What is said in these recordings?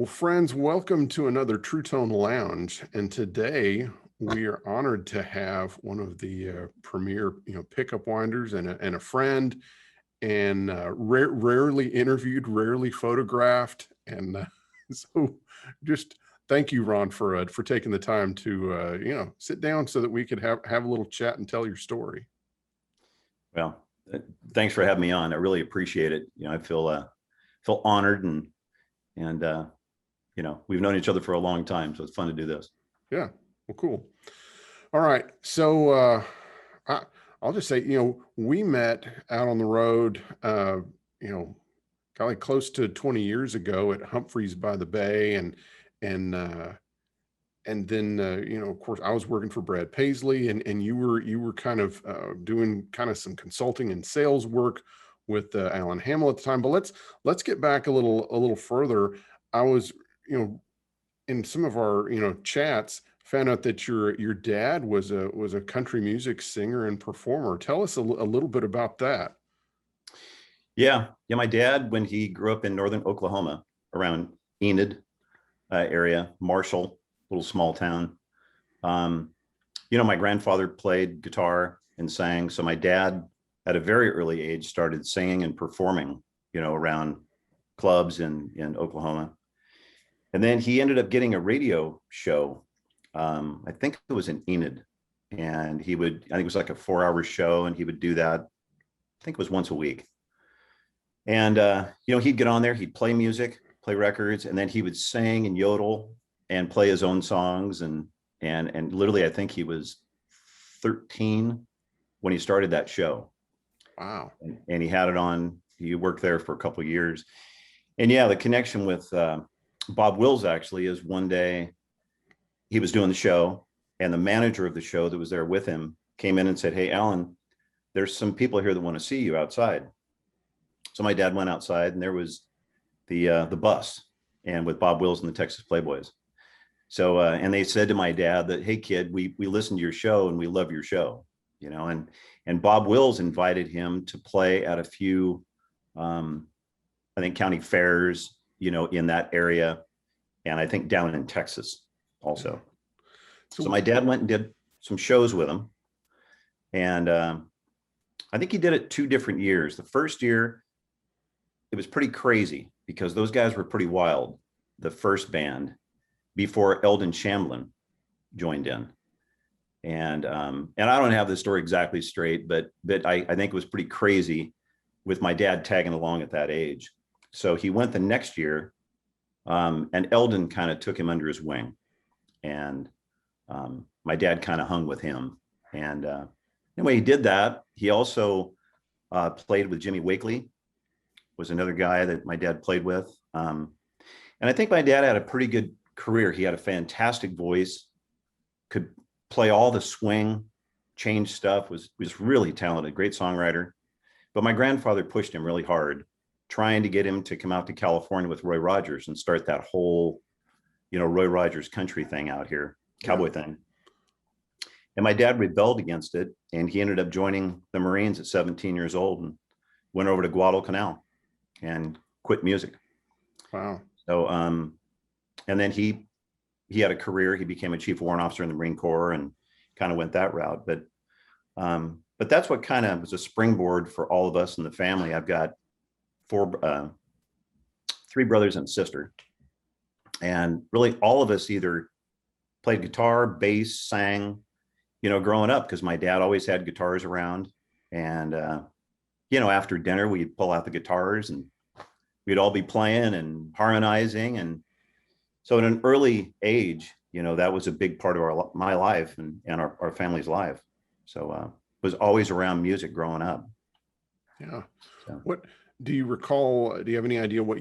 Well, friends, welcome to another Truetone Lounge. And today we are honored to have one of the premier, pickup winders and a friend, and rarely interviewed, rarely photographed. And so, just thank you, Ron, for taking the time to sit down so that we could have a little chat and tell your story. Well, thanks for having me on. I really appreciate it. I feel honored and we've known each other for a long time, so it's fun to do this. Yeah, well, cool. All right, so I'll just say, we met out on the road, kind of close to 20 years ago at Humphreys by the Bay, and then of course, I was working for Brad Paisley, and you were kind of doing kind of some consulting and sales work with Alan Hamill at the time. But let's get back a little further. I was, in some of our chats, found out that your dad was a country music singer and performer. Tell us a little bit about that. Yeah. My dad, when he grew up in northern Oklahoma, around Enid area, Marshall, little small town. My grandfather played guitar and sang. So my dad, at a very early age, started singing and performing, around clubs in Oklahoma. And then he ended up getting a radio show. I think it was in Enid, and I think it was like a 4-hour show, and he would do that. I think it was once a week. And, he'd get on there, he'd play music, play records, and then he would sing and yodel and play his own songs. And literally, I think he was 13 when he started that show. Wow. And he had it on, he worked there for a couple of years. And yeah, the connection with Bob Wills actually is one day he was doing the show, and the manager of the show that was there with him came in and said, "Hey, Alan, there's some people here that want to see you outside." So my dad went outside, and there was the bus, and with Bob Wills and the Texas Playboys. So and they said to my dad that, "Hey, kid, we listened to your show and we love your show," and Bob Wills invited him to play at a few, I think, county fairs, in that area, and I think down in Texas also. So my dad went and did some shows with him, and I think he did it 2 different years. The first year, it was pretty crazy because those guys were pretty wild, the first band, before Eldon Shamblin joined in. And I don't have the story exactly straight, but I think it was pretty crazy with my dad tagging along at that age. So he went the next year, and Eldon kind of took him under his wing, and my dad kind of hung with him. And anyway, he did that. He also played with Jimmy Wakely, was another guy that my dad played with. And I think my dad had a pretty good career. He had a fantastic voice, could play all the swing, change stuff, was really talented, great songwriter. But my grandfather pushed him really hard, trying to get him to come out to California with Roy Rogers and start that whole, Roy Rogers country thing out here, cowboy thing. And my dad rebelled against it, and he ended up joining the Marines at 17 years old and went over to Guadalcanal and quit music. Wow. So, and then he had a career. He became a chief warrant officer in the Marine Corps and kind of went that route. But that's what kind of was a springboard for all of us in the family. I've got 3 brothers and a sister, and really all of us either played guitar, bass, sang, growing up, because my dad always had guitars around. And after dinner we'd pull out the guitars and we'd all be playing and harmonizing. And so at an early age, that was a big part of my life and our family's life. So was always around music growing up. Yeah. So. What do you recall? Do you have any idea what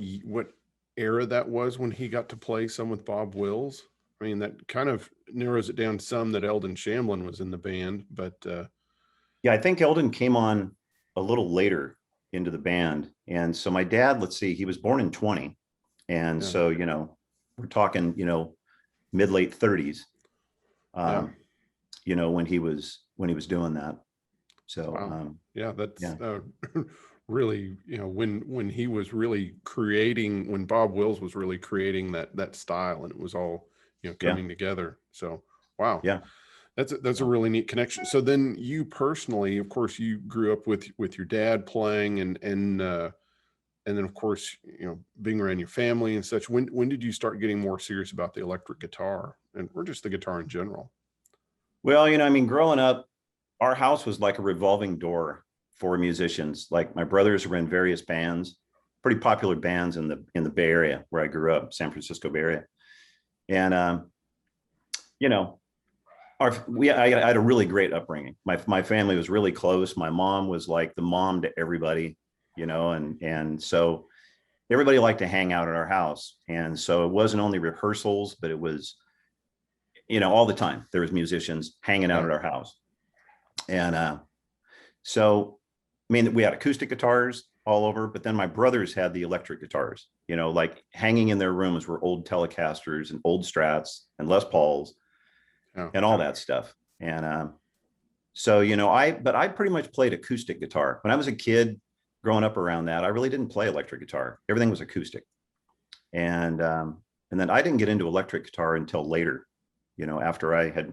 era that was when he got to play some with Bob Wills? I mean, that kind of narrows it down some that Eldon Shamblin was in the band, but yeah, I think Eldon came on a little later into the band. And so my dad, let's see, he was born in 20. And yeah. So, we're talking, mid-late 30s, when he was doing that. So, wow. Yeah, that's really, when he was really creating, when Bob Wills was really creating that style, and it was all, Yeah. coming together. So, wow. Yeah. That's a really neat connection. So then you personally, of course, you grew up with your dad playing, and then of course, being around your family and such. When did you start getting more serious about the electric guitar, or just the guitar in general? Well, I mean, growing up, our house was like a revolving door for musicians. Like my brothers were in various bands, pretty popular bands in the Bay Area where I grew up, San Francisco Bay Area. And you know, I had a really great upbringing. My family was really close. My mom was like the mom to everybody, and so everybody liked to hang out at our house. And so it wasn't only rehearsals, but it was, all the time there was musicians hanging out Yeah. at our house. And so, I mean, we had acoustic guitars all over, but then my brothers had the electric guitars, like hanging in their rooms were old Telecasters and old Strats and Les Pauls Oh, and all that stuff. And so, I pretty much played acoustic guitar. When I was a kid growing up around that, I really didn't play electric guitar. Everything was acoustic. And then I didn't get into electric guitar until later, after I had,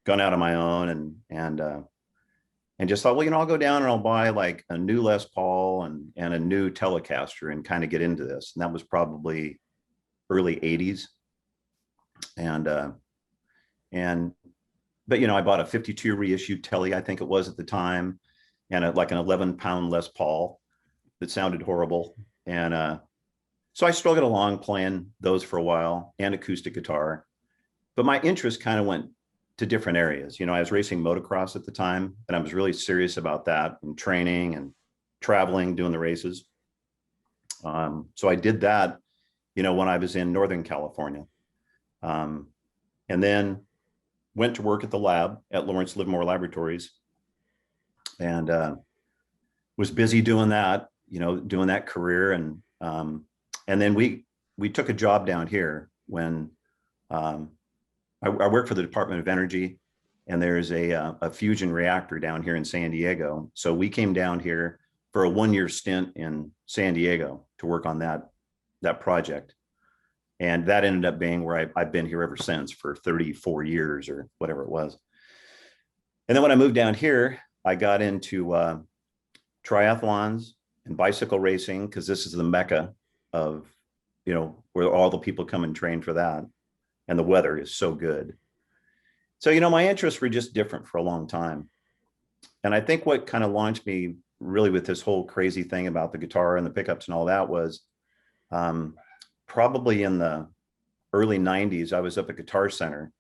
gone out on my own and just thought, well, I'll go down and I'll buy like a new Les Paul and a new Telecaster and kind of get into this. And that was probably early 80s. But I bought a 52 reissued Tele, I think it was at the time, and like an 11-pound Les Paul that sounded horrible. And so I struggled along playing those for a while and acoustic guitar. But my interest kind of went to different areas. I was racing motocross at the time, and I was really serious about that and training and traveling, doing the races. So I did that, when I was in Northern California. And then went to work at the lab at Lawrence Livermore Laboratories, and was busy doing that, doing that career. And then we took a job down here when I work for the Department of Energy, and there's a fusion reactor down here in San Diego. So we came down here for a 1-year stint in San Diego to work on that project. And that ended up being where I've been here ever since for 34 years or whatever it was. And then when I moved down here, I got into triathlons and bicycle racing, because this is the mecca of, where all the people come and train for that. And the weather is so good. So, my interests were just different for a long time. And I think what kind of launched me really with this whole crazy thing about the guitar and the pickups and all that was probably in the early 90s, I was up at Guitar Center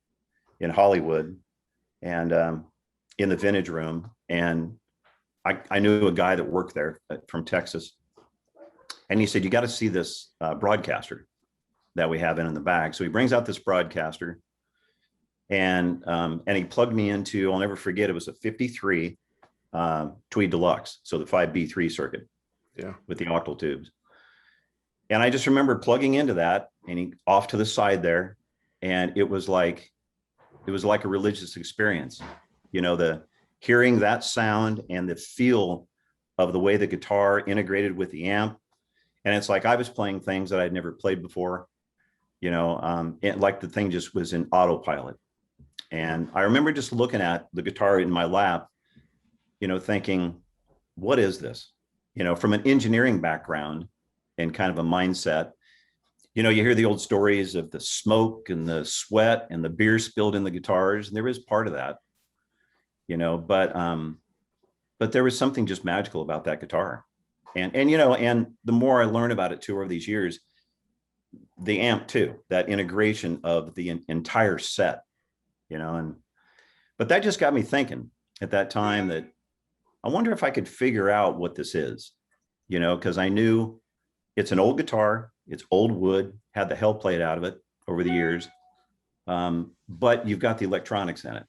in Hollywood and in the vintage room. And I knew a guy that worked there from Texas. And he said, you got to see this broadcaster that we have in the bag. So he brings out this broadcaster and he plugged me into, I'll never forget, it was a 53 Tweed Deluxe. So the 5B3 circuit, yeah, with the octal tubes. And I just remember plugging into that and he off to the side there. And it was like a religious experience, the hearing that sound and the feel of the way the guitar integrated with the amp. And it's like I was playing things that I'd never played before, like the thing just was in autopilot. And I remember just looking at the guitar in my lap, thinking, what is this? From an engineering background and kind of a mindset, you hear the old stories of the smoke and the sweat and the beer spilled in the guitars. And there is part of that, but there was something just magical about that guitar. And the more I learn about it too over these years, the amp too, that integration of the entire set, but that just got me thinking at that time that I wonder if I could figure out what this is, because I knew it's an old guitar, it's old wood, had the hell played out of it over the years. But you've got the electronics in it.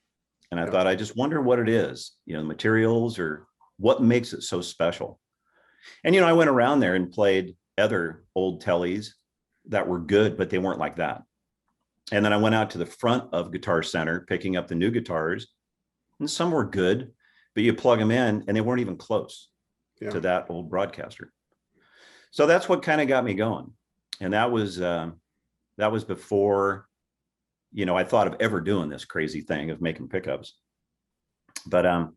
And I thought, I just wonder what it is, the materials or what makes it so special. And, I went around there and played other old Tellies that were good, but they weren't like that. And then I went out to the front of Guitar Center, picking up the new guitars, and some were good, but you plug them in and they weren't even close. to that old broadcaster. So that's what kind of got me going. And that was before, you know, I thought of ever doing this crazy thing of making pickups. But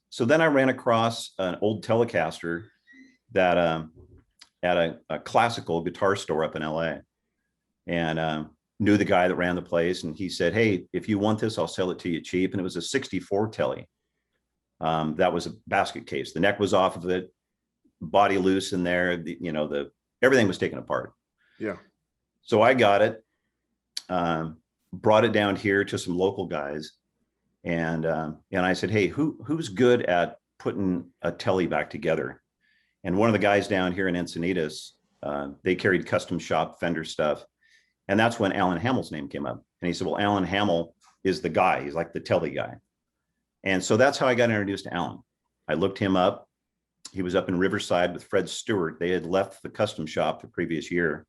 so then I ran across an old Telecaster that at a classical guitar store up in LA, and knew the guy that ran the place. And he said, hey, if you want this, I'll sell it to you cheap. And it was a 64 Tele. That was a basket case. The neck was off of it, body loose in there. You know, everything was taken apart. Yeah. So I got it, brought it down here to some local guys. And I said, hey, who's good at putting a Tele back together? And one of the guys down here in Encinitas, they carried custom shop Fender stuff. And that's when Alan Hamill's name came up. And he said, well, Alan Hamill is the guy. He's like the Tele guy. And so that's how I got introduced to Alan. I looked him up. He was up in Riverside with Fred Stewart. They had left the custom shop the previous year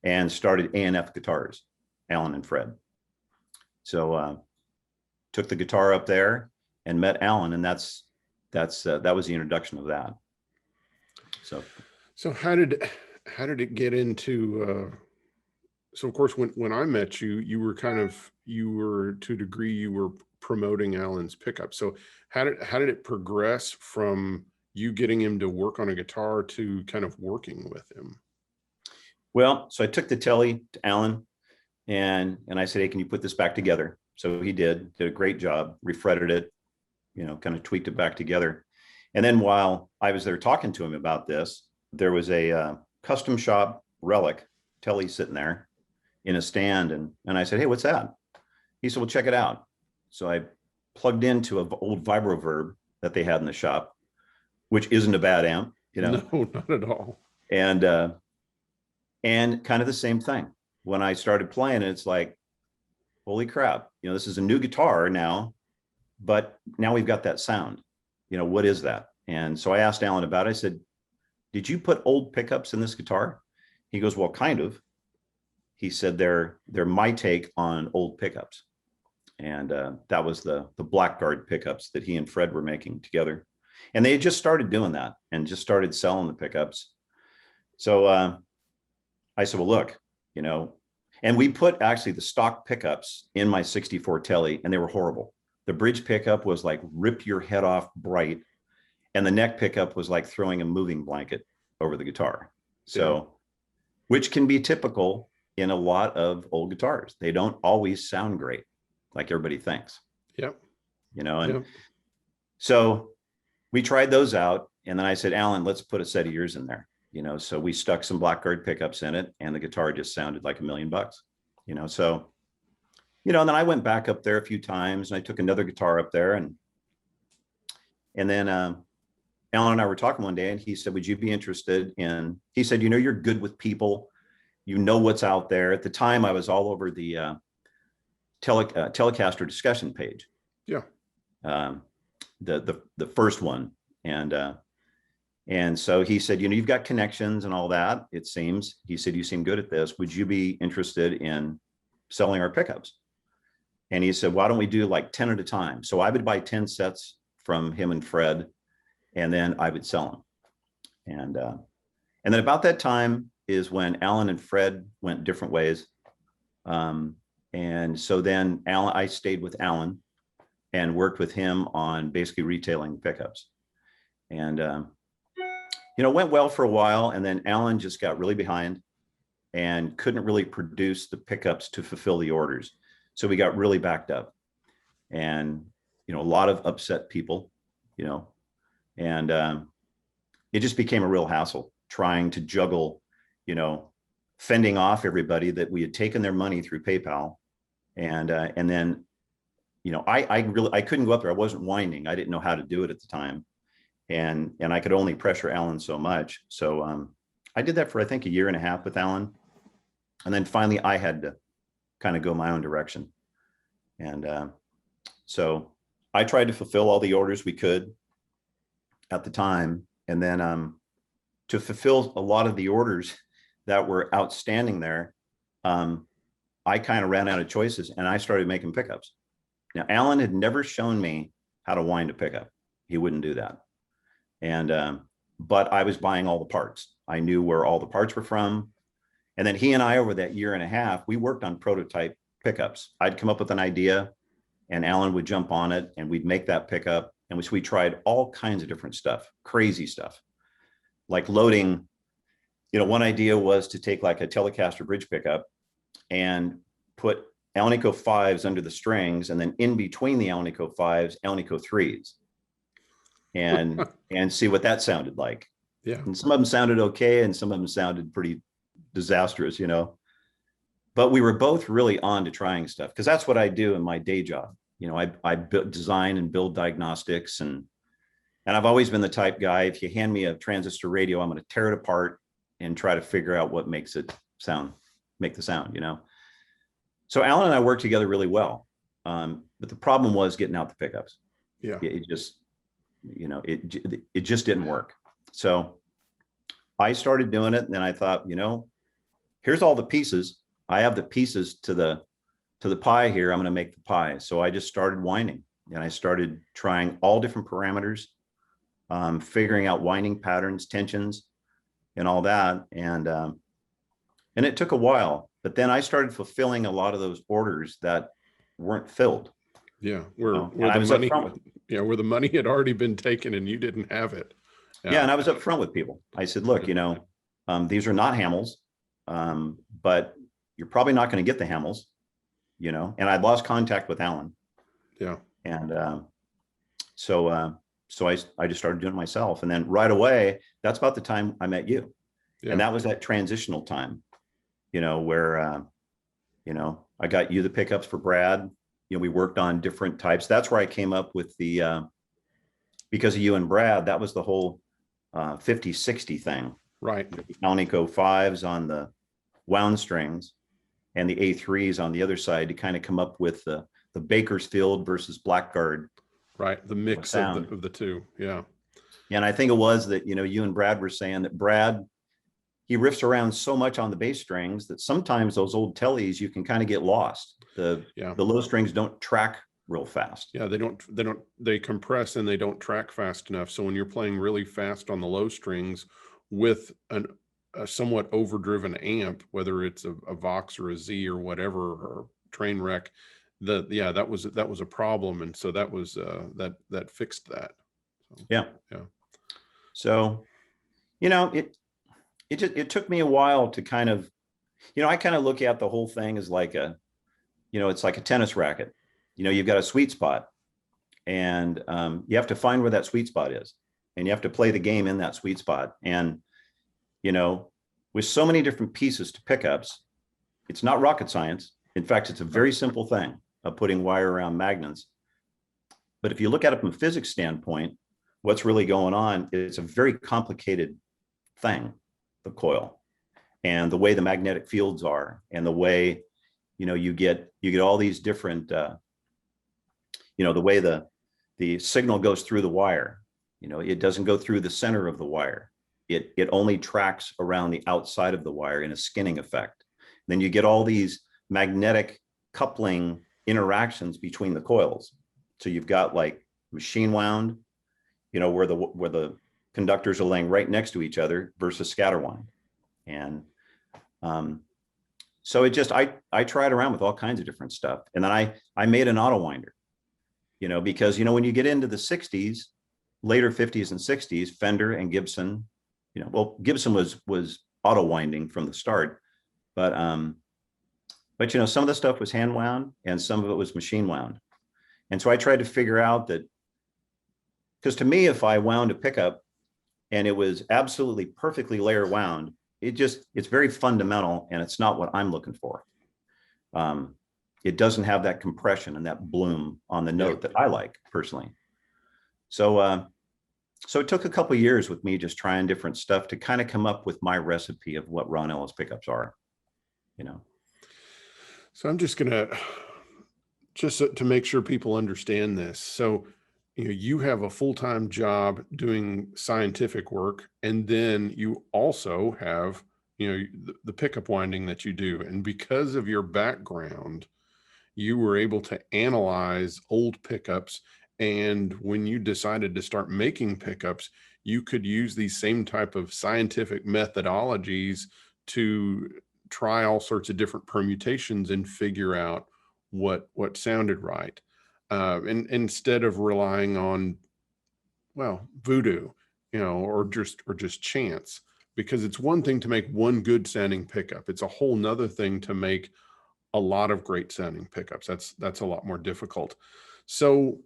and started A&F Guitars, Alan and Fred. So took the guitar up there and met Alan. And that was the introduction of that. So how did it get into, so of course, when I met you, you were to a degree, you were promoting Alan's pickup. So how did it progress from you getting him to work on a guitar to kind of working with him? Well, so I took the Tele to Alan and I said, hey, can you put this back together? So he did a great job, refretted it, you know, kind of tweaked it back together. And then while I was there talking to him about this, there was a custom shop relic Tele sitting there in a stand. And I said, hey, what's that? He said, well, check it out. So I plugged into an old Vibroverb that they had in the shop, which isn't a bad amp, you know? No, not at all. And kind of the same thing. When I started playing, it's like, holy crap, you know, this is a new guitar now, but now we've got that sound. You know, what is that? And so I asked Alan about it. I said, did you put old pickups in this guitar? He goes, well, kind of. He said, they're my take on old pickups. And that was the Blackguard pickups that he and Fred were making together. And they had just started doing that and just started selling the pickups. So I said, well, look, you know, and we put actually the stock pickups in my 64 Tele, and they were horrible. The bridge pickup was like rip your head off bright. And the neck pickup was like throwing a moving blanket over the guitar. So, which can be typical in a lot of old guitars. They don't always sound great, like everybody thinks. Yep. You know, and so we tried those out. And then I said, Alan, let's put a set of yours in there. You know, so we stuck some Blackguard pickups in it, and the guitar just sounded like $1 million, you know? So, you know, and then I went back up there a few times and I took another guitar up there, and then Alan and I were talking one day, and he said, would you be interested in, he said, you know, you're good with people, you know what's out there. At the time I was all over the Telecaster discussion page. Yeah. The first one. And so he said, you know, you've got connections and all that, it seems. He said, you seem good at this. Would you be interested in selling our pickups? And he said, why don't we do like 10 at a time? So I would buy 10 sets from him and Fred, and then I would sell them. And then about that time is when Alan and Fred went different ways. And so then I stayed with Alan and worked with him on basically retailing pickups. And you know, went well for a while, and then Alan just got really behind and couldn't really produce the pickups to fulfill the orders. So we got really backed up, and, you know, a lot of upset people, you know, and it just became a real hassle trying to juggle, you know, fending off everybody that we had taken their money through PayPal. And then, you know, I couldn't go up there. I wasn't whining. I didn't know how to do it at the time. And I could only pressure Alan so much. So I did that for, I think, 1.5 years with Alan. And then finally I had to kind of go my own direction. And so I tried to fulfill all the orders we could at the time. And then to fulfill a lot of the orders that were outstanding there, I kind of ran out of choices, and I started making pickups. Now, Alan had never shown me how to wind a pickup. He wouldn't do that. And, but I was buying all the parts. I knew where all the parts were from. And then he and I, over that year and a half, we worked on prototype pickups. I'd come up with an idea and Alan would jump on it and we'd make that pickup. And which we tried all kinds of different stuff, crazy stuff, like loading. One idea was to take like a Telecaster bridge pickup and put Alnico 5s under the strings, and then in between the Alnico 5s, Alnico 3s, and see what that sounded like. Yeah. And some of them sounded okay, and some of them sounded pretty disastrous, But we were both really on to trying stuff, because that's what I do in my day job. I design and build diagnostics, and I've always been the type guy, if you hand me a transistor radio, I'm going to tear it apart and try to figure out what makes it make the sound, So Alan and I worked together really well. But the problem was getting out the pickups. Yeah. It just, it just didn't work. So I started doing it, and then I thought, here's all the pieces. I have the pieces to the pie here. I'm going to make the pie. So I just started winding, and I started trying all different parameters, figuring out winding patterns, tensions, and all that. And it took a while, but then I started fulfilling a lot of those orders that weren't filled. Yeah. Where the money had already been taken and you didn't have it. Yeah. And I was upfront with people. I said, look, these are not Hamills, but you're probably not going to get the Hamills, and I'd lost contact with Alan. Yeah. And so I just started doing it myself. And then right away, that's about the time I met you. Yeah. And that was that transitional time, where, I got you the pickups for Brad. We worked on different types. That's where I came up with because of you and Brad, that was the whole 50-60 thing. Right. The Alnico 5s on the wound strings and the A3s on the other side to kind of come up with the Bakersfield versus Blackguard. Right. The mix of the two. Yeah. And I think it was that, you and Brad were saying that Brad, he riffs around so much on the bass strings that sometimes those old tellies, you can kind of get lost. The low strings don't track real fast. Yeah. They compress and they don't track fast enough. So when you're playing really fast on the low strings with a somewhat overdriven amp, whether it's a Vox or a Z or whatever, or train wreck, that was a problem. And so that was that fixed that. So, yeah. So, it took me a while to kind of, I kind of look at the whole thing as like it's like a tennis racket. You've got a sweet spot, and you have to find where that sweet spot is, and you have to play the game in that sweet spot. And, with so many different pieces to pickups, it's not rocket science. In fact, it's a very simple thing of putting wire around magnets. But if you look at it from a physics standpoint, what's really going on, it's a very complicated thing, the coil, and the way the magnetic fields are, and the way, you get all these different, the way the signal goes through the wire. It doesn't go through the center of the wire. It only tracks around the outside of the wire in a skinning effect. Then you get all these magnetic coupling interactions between the coils. So you've got like machine wound, where the conductors are laying right next to each other, versus scatter wind. And so it just, I tried around with all kinds of different stuff. And then I made an auto winder, because, when you get into the 60s, later 50s and 60s, Fender and Gibson, Gibson was auto winding from the start, but some of the stuff was hand wound and some of it was machine wound. And so I tried to figure out that, because to me, if I wound a pickup and it was absolutely perfectly layer wound, it's very fundamental, and it's not what I'm looking for. It doesn't have that compression and that bloom on the note that I like personally. So it took a couple of years with me just trying different stuff to kind of come up with my recipe of what Ron Ellis pickups are, So I'm just going to make sure people understand this. So, you have a full-time job doing scientific work, and then you also have, the pickup winding that you do. And because of your background, you were able to analyze old pickups. And when you decided to start making pickups, you could use these same type of scientific methodologies to try all sorts of different permutations and figure out what sounded right. And instead of relying on, well, voodoo, or just chance, because it's one thing to make one good sounding pickup. It's a whole nother thing to make a lot of great sounding pickups. That's a lot more difficult. So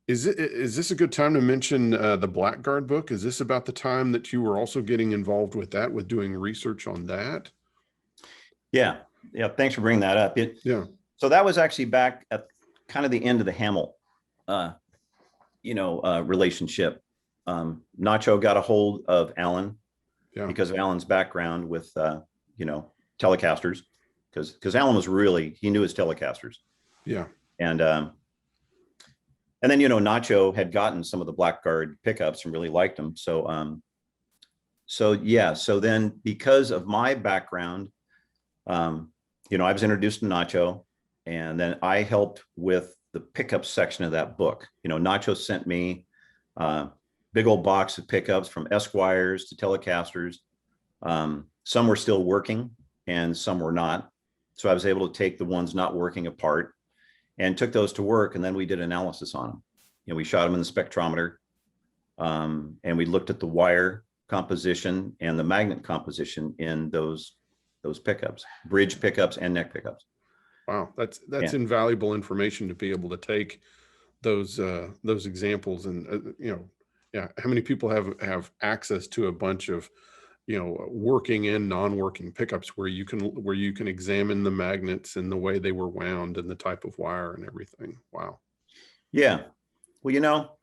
is this a good time to mention the Blackguard book? Is this about the time that you were also getting involved with that, with doing research on that? Yeah. Yeah. Thanks for bringing that up. Yeah. So that was actually back at kind of the end of the Hamill, relationship. Nacho got a hold of Alan because of Alan's background with, Telecasters, because Alan was he knew his Telecasters. Yeah. And then, Nacho had gotten some of the Blackguard pickups and really liked them. So then because of my background, I was introduced to Nacho, and then I helped with the pickup section of that book. Nacho sent me big old box of pickups from Esquires to Telecasters. Some were still working and some were not. So I was able to take the ones not working apart and took those to work. And then we did analysis on them. We shot them in the spectrometer, and we looked at the wire composition and the magnet composition in those pickups, bridge pickups and neck pickups. Wow, that's invaluable information to be able to take those examples and how many people have access to a bunch of working and non-working pickups where you can examine the magnets and the way they were wound and the type of wire and everything. Wow. Yeah. Well,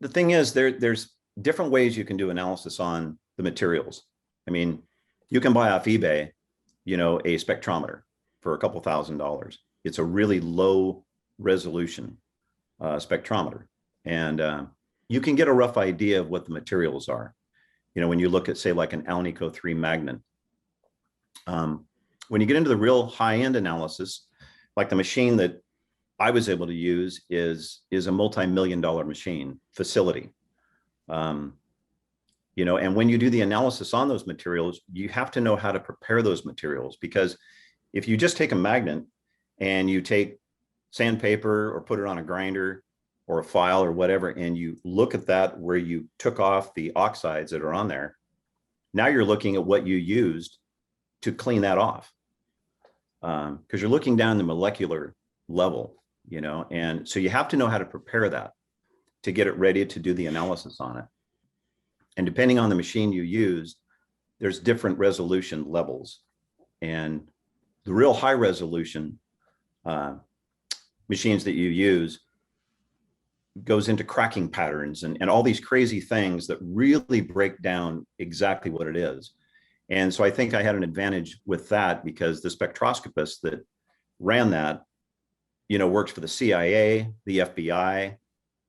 the thing is there's different ways you can do analysis on the materials. I mean, you can buy off eBay, a spectrometer for a couple $1,000s. It's a really low resolution spectrometer. And you can get a rough idea of what the materials are. When you look at, say, like an Alnico 3 magnet. When you get into the real high-end analysis, like the machine that I was able to use is a multi-million-dollar machine facility. And when you do the analysis on those materials, you have to know how to prepare those materials, because if you just take a magnet and you take sandpaper or put it on a grinder or a file or whatever, and you look at that where you took off the oxides that are on there, now you're looking at what you used to clean that off. Because you're looking down the molecular level, and so you have to know how to prepare that to get it ready to do the analysis on it. And depending on the machine you use, there's different resolution levels. And the real high resolution machines that you use goes into cracking patterns and all these crazy things that really break down exactly what it is. And so I think I had an advantage with that, because the spectroscopist that ran that, works for the CIA, the FBI.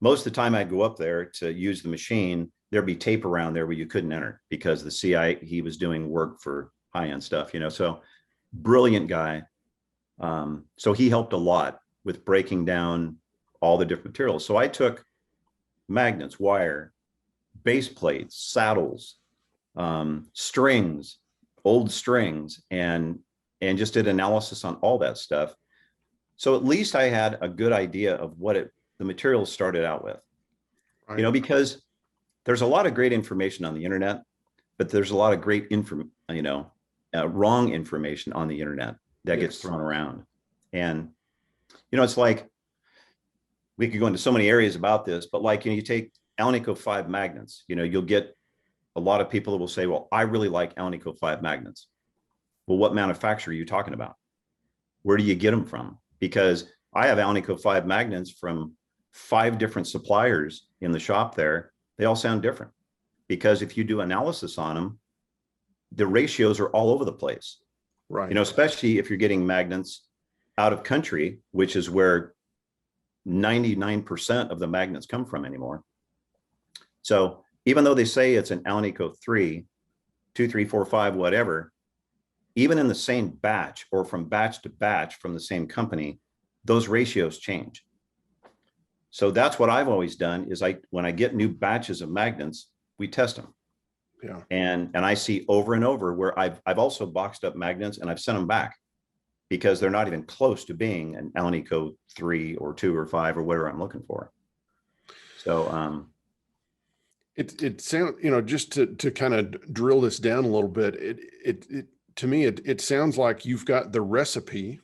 Most of the time I'd go up there to use the machine, there'd be tape around there where you couldn't enter, because the CIA, he was doing work for high-end stuff, so brilliant guy. So he helped a lot with breaking down all the different materials. So I took magnets, wire, base plates, saddles, strings, old strings, and just did analysis on all that stuff. So at least I had a good idea of what the materials started out with, Right. Because there's a lot of great information on the internet, but there's a lot of great wrong information on the internet that gets thrown around. And, it's like, we could go into so many areas about this, but like, you take Alnico 5 magnets, you'll get a lot of people that will say, well, I really like Alnico 5 magnets. Well, what manufacturer are you talking about? Where do you get them from? Because I have Alnico 5 magnets from 5 different suppliers in the shop there. They all sound different, because if you do analysis on them, the ratios are all over the place. Right. Especially if you're getting magnets out of country, which is where 99% of the magnets come from anymore. So even though they say it's an Alnico 3, 2, 3, 4, 5, whatever, even in the same batch or from batch to batch from the same company, those ratios change. So that's what I've always done is when I get new batches of magnets, we test them. Yeah. And I see over and over where I've also boxed up magnets and I've sent them back because they're not even close to being an Alnico 3 or 2 or 5 or whatever I'm looking for. So it sounds, just to kind of drill this down a little bit, it to me, it sounds like you've got the recipe,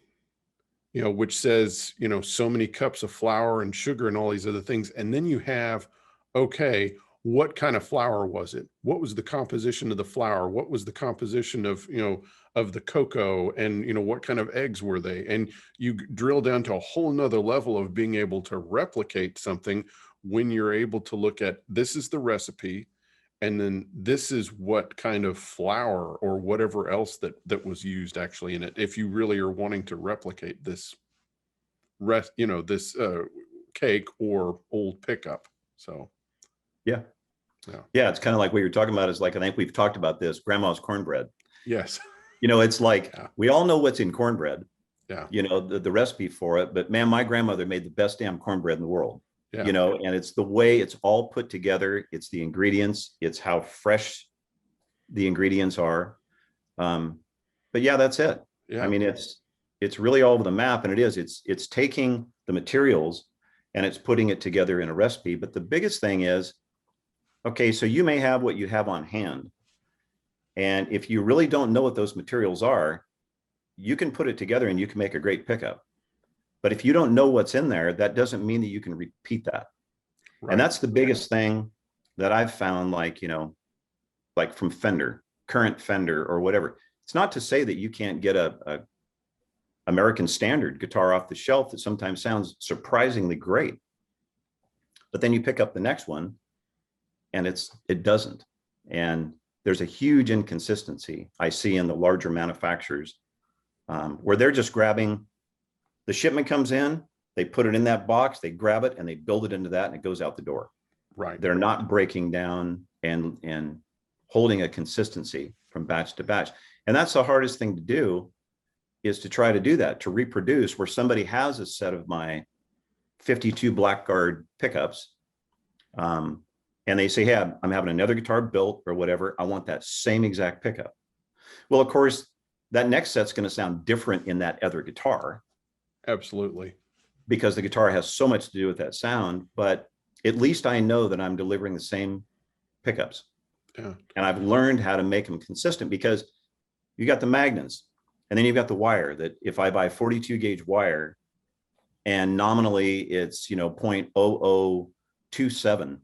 which says, so many cups of flour and sugar and all these other things. And then you have, okay, what kind of flour was it? What was the composition of the flour? What was the composition of, of the cocoa, and, what kind of eggs were they? And you drill down to a whole nother level of being able to replicate something when you're able to look at, this is the recipe, and then this is what kind of flour or whatever else that was used actually in it, if you really are wanting to replicate this this cake or old pickup. So yeah. yeah. Yeah, it's kind of like what you're talking about is like, I think we've talked about this, grandma's cornbread. Yes. It's like, Yeah. we all know what's in cornbread, Yeah. the recipe for it, but man, my grandmother made the best damn cornbread in the world. Yeah. And it's the way it's all put together. It's the ingredients. It's how fresh the ingredients are. But yeah, that's it. Yeah. I mean, it's really all over the map, and it's taking the materials and it's putting it together in a recipe. But the biggest thing is, okay, so you may have what you have on hand. And if you really don't know what those materials are, you can put it together and you can make a great pickup. But if you don't know what's in there, that doesn't mean that you can repeat that. Right. And that's the biggest thing that I've found, like from Fender, current Fender or whatever. It's not to say that you can't get a American standard guitar off the shelf that sometimes sounds surprisingly great. But then you pick up the next one and it doesn't. And there's a huge inconsistency I see in the larger manufacturers, where they're just grabbing, the shipment comes in, they put it in that box, they grab it and they build it into that and it goes out the door. Right. They're not breaking down and holding a consistency from batch to batch. And that's the hardest thing to do, is to try to do that, to reproduce where somebody has a set of my 52 Blackguard pickups. And they say, hey, I'm having another guitar built or whatever. I want that same exact pickup. Well, of course, that next set's going to sound different in that other guitar. Absolutely. Because the guitar has so much to do with that sound, but at least I know that I'm delivering the same pickups. Yeah. And I've learned how to make them consistent, because you got the magnets and then you've got the wire, that if I buy 42 gauge wire and nominally it's, 0.0027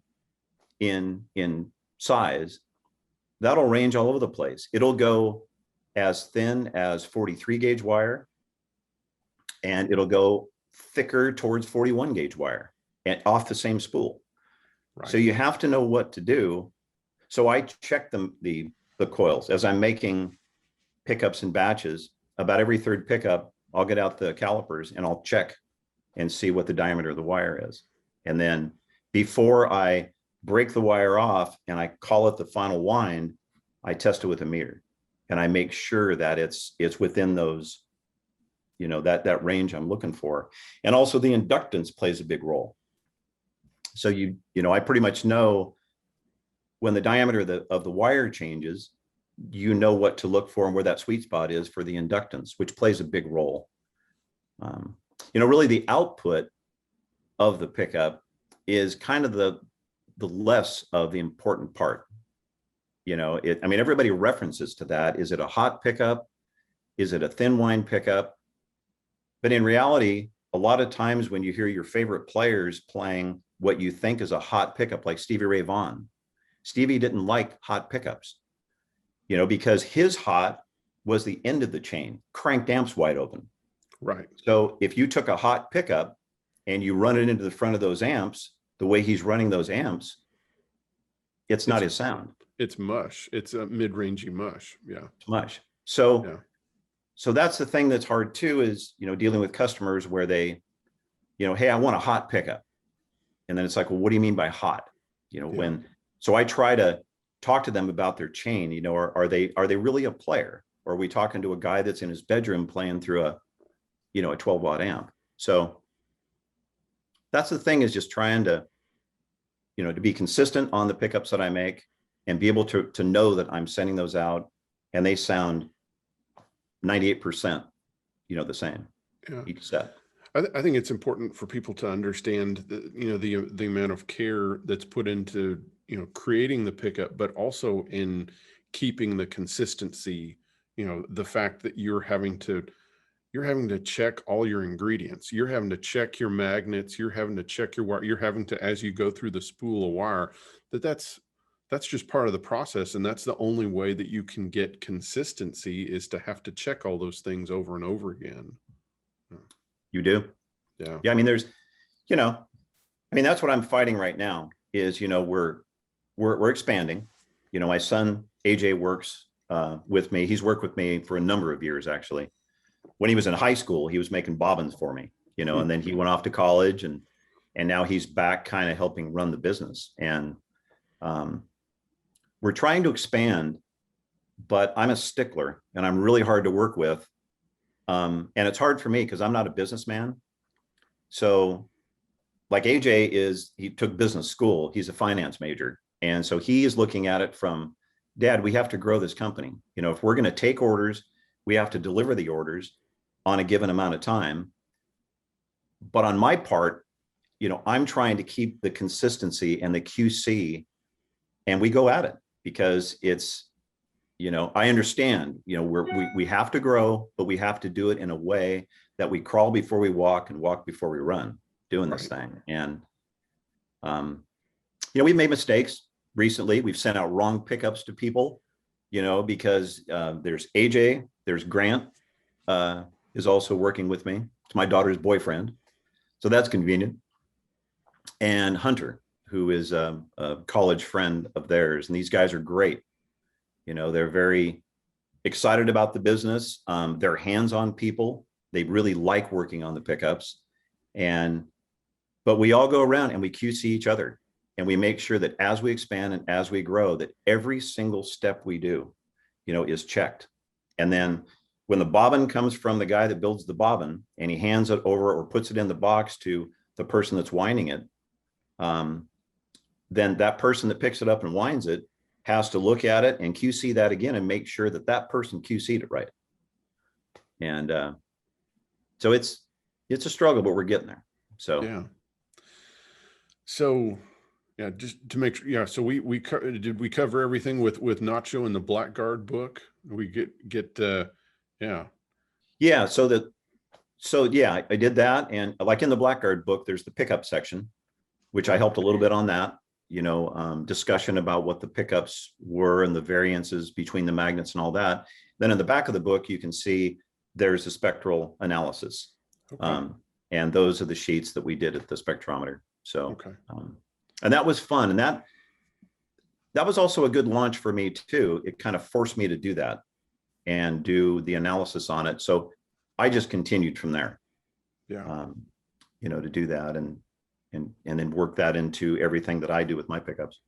in size, that'll range all over the place. It'll go as thin as 43 gauge wire, and it'll go thicker towards 41 gauge wire and off the same spool. Right. So you have to know what to do. So I check the coils as I'm making pickups in batches. About every third pickup, I'll get out the calipers and I'll check and see what the diameter of the wire is. And then before I break the wire off and I call it the final wind, I test it with a meter and I make sure that it's within those, that range I'm looking for. And also the inductance plays a big role. So I pretty much know when the diameter of the wire changes, what to look for and where that sweet spot is for the inductance, which plays a big role. Really the output of the pickup is kind of the less of the important part. Everybody references to that. Is it a hot pickup? Is it a thin wind pickup? But in reality, a lot of times when you hear your favorite players playing what you think is a hot pickup, like Stevie Ray Vaughan, Stevie didn't like hot pickups, because his hot was the end of the chain, cranked amps wide open. Right. So if you took a hot pickup and you run it into the front of those amps, the way he's running those amps, it's not his sound. It's mush. It's a mid-rangey mush. Yeah. It's mush. So that's the thing that's hard too, is, dealing with customers where they, hey, I want a hot pickup. And then it's like, well, what do you mean by hot? So I try to talk to them about their chain, are they really a player? Or are we talking to a guy that's in his bedroom playing through a 12 watt amp? So that's the thing, is just trying to, to be consistent on the pickups that I make, and be able to know that I'm sending those out and they sound 98%, the same Yeah. each set. I think it's important for people to understand the amount of care that's put into, creating the pickup, but also in keeping the consistency, the fact that you're having to check all your ingredients. You're having to check your magnets. You're having to check your wire. You're having to, as you go through the spool of wire, that's just part of the process. And that's the only way that you can get consistency, is to have to check all those things over and over again. You do? Yeah. Yeah. I mean, that's what I'm fighting right now is, we're expanding. My son, AJ, works with me. He's worked with me for a number of years, actually. When he was in high school, he was making bobbins for me, and then he went off to college and now he's back kind of helping run the business. And we're trying to expand, but I'm a stickler and I'm really hard to work with. And it's hard for me because I'm not a businessman. So like AJ he took business school. He's a finance major. And so he is looking at it from, Dad, we have to grow this company. If we're going to take orders, we have to deliver the orders on a given amount of time. But on my part, I'm trying to keep the consistency and the QC, and we go at it because it's, I understand, we have to grow, but we have to do it in a way that we crawl before we walk and walk before we run doing this thing. And, we've made mistakes recently. We've sent out wrong pickups to people, because there's AJ, there's Grant, is also working with me. It's my daughter's boyfriend. So that's convenient. And Hunter, who is a college friend of theirs. And these guys are great. They're very excited about the business. They're hands-on people. They really like working on the pickups. But we all go around and we QC each other. And we make sure that as we expand and as we grow, that every single step we do, is checked. And then when the bobbin comes from the guy that builds the bobbin and he hands it over or puts it in the box to the person that's winding it, then that person that picks it up and winds it has to look at it and QC that again and make sure that that person QC'd it right. And so it's a struggle, but we're getting there. So yeah. So yeah, just to make sure. Yeah. So did we cover everything with Nacho in the Blackguard book? We get yeah. Yeah. So yeah, I did that. And like in the Blackguard book, there's the pickup section, which I helped a little bit on that, discussion about what the pickups were and the variances between the magnets and all that. Then in the back of the book, you can see there's a spectral analysis. Okay. And those are the sheets that we did at the spectrometer. So, okay. And that was fun. And that was also a good launch for me too. It kind of forced me to do that and do the analysis on it. So I just continued from there. Yeah. To do that and then work that into everything that I do with my pickups.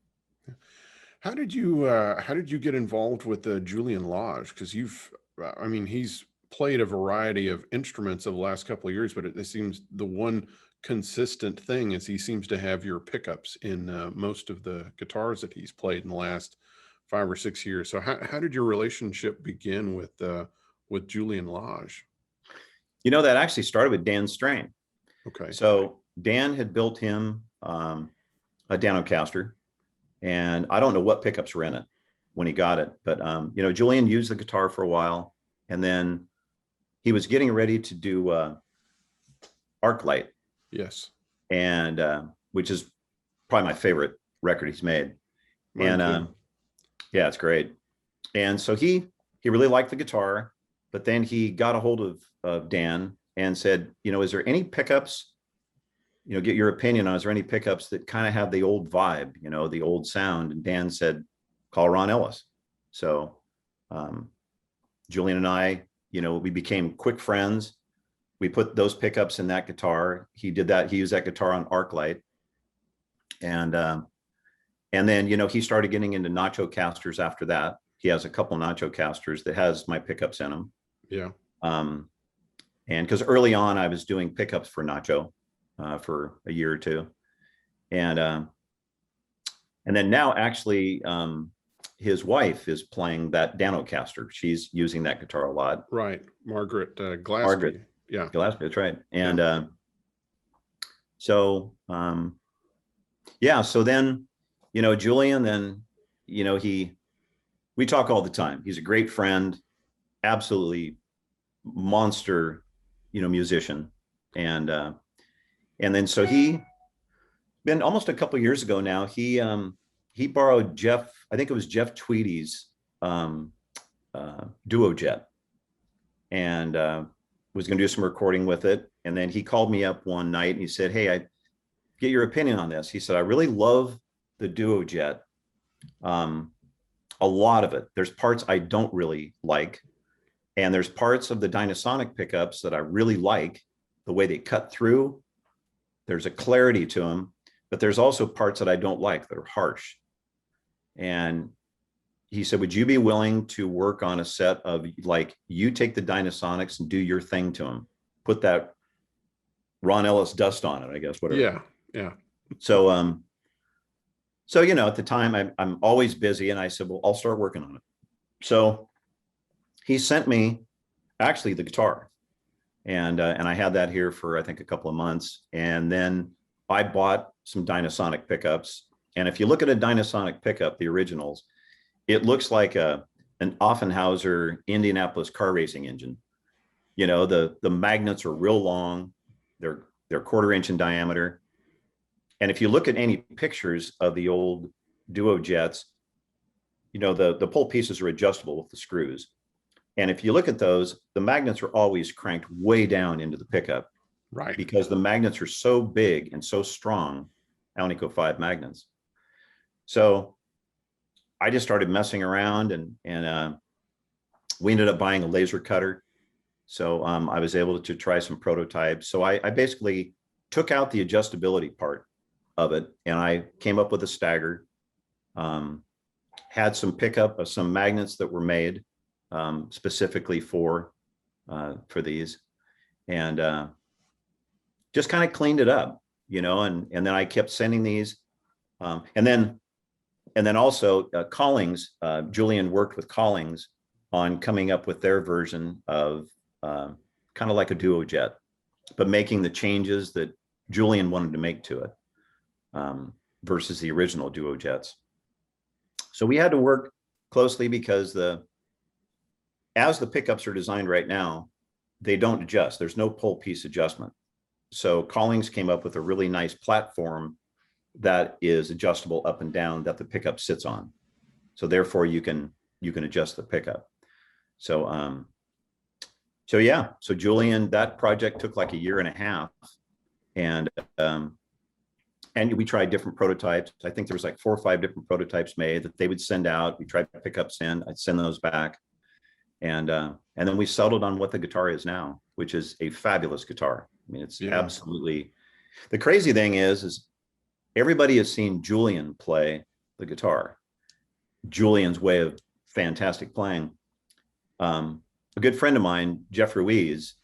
How did you get involved with Julian Lage? Because he's played a variety of instruments over the last couple of years, but it seems the one consistent thing is he seems to have your pickups in most of the guitars that he's played in the last 5 or 6 years. So how did your relationship begin with Julian Lage? That actually started with Dan Strain. Okay. So Dan had built him a Danocaster, and I don't know what pickups were in it when he got it, but Julian used the guitar for a while, and then he was getting ready to do Arclight. Yes. And which is probably my favorite record he's made. Mine and yeah, it's great. And so he really liked the guitar, but then he got a hold of Dan and said, is there any pickups, get your opinion on, is there any pickups that kind of have the old vibe, the old sound? And Dan said, call Ron Ellis. So Julian and I, we became quick friends. We put those pickups in that guitar. He did that. He used that guitar on Arclight. And then, he started getting into Nacho casters after that. He has a couple Nacho casters that has my pickups in them. Yeah. And because early on I was doing pickups for Nacho for a year or two. And then now actually his wife is playing that Danocaster. She's using that guitar a lot. Right. Margaret Glaspie. Margaret. Yeah. Gillespie, that's right. And Yeah. so, yeah, so then, Julian, then, we talk all the time. He's a great friend, absolutely monster, musician. And then, so he been almost a couple of years ago now, he borrowed I think it was Jeff Tweedy's Duo Jet, and was going to do some recording with it. And then he called me up one night and he said, "Hey, I get your opinion on this." He said, "I really love the Duo Jet. A lot of it. There's parts I don't really like. And there's parts of the Dynasonic pickups that I really like, the way they cut through. There's a clarity to them, but there's also parts that I don't like that are harsh." And he said, "Would you be willing to work on a set of, like, you take the Dynasonics and do your thing to them, put that Ron Ellis dust on it, I guess, whatever." Yeah. Yeah. So, at the time I'm always busy, and I said, "Well, I'll start working on it." So he sent me actually the guitar, and I had that here for, I think, a couple of months. And then I bought some Dynasonic pickups. And if you look at a Dynasonic pickup, the originals, it looks like an Offenhauser Indianapolis car racing engine. The magnets are real long. They're 1/4 inch in diameter. And if you look at any pictures of the old Duo Jets, the pole pieces are adjustable with the screws. And if you look at those, the magnets are always cranked way down into the pickup, Right. because the magnets are so big and so strong, Alnico 5 magnets. So I just started messing around, and we ended up buying a laser cutter. So I was able to try some prototypes. So I basically took out the adjustability part of it, and I came up with a stagger, had some magnets that were made specifically for these, and just kind of cleaned it up, and then I kept sending these. And then also Collings, Julian worked with Collings on coming up with their version of kind of like a Duo Jet, but making the changes that Julian wanted to make to it versus the original Duo Jets. So we had to work closely, because as the pickups are designed right now, they don't adjust. There's no pole piece adjustment. So Collings came up with a really nice platform that is adjustable up and down, that the pickup sits on. So therefore you can adjust the pickup. So so Julian, that project took like 1.5 years, and we tried different prototypes. I think there was like 4 or 5 different prototypes made that they would send out. We tried pickups in, I'd send those back. And then we settled on what the guitar is now, which is a fabulous guitar. I mean, it's absolutely, the crazy thing is everybody has seen Julian play the guitar. Julian's way of fantastic playing. A good friend of mine, Jeff Ruiz,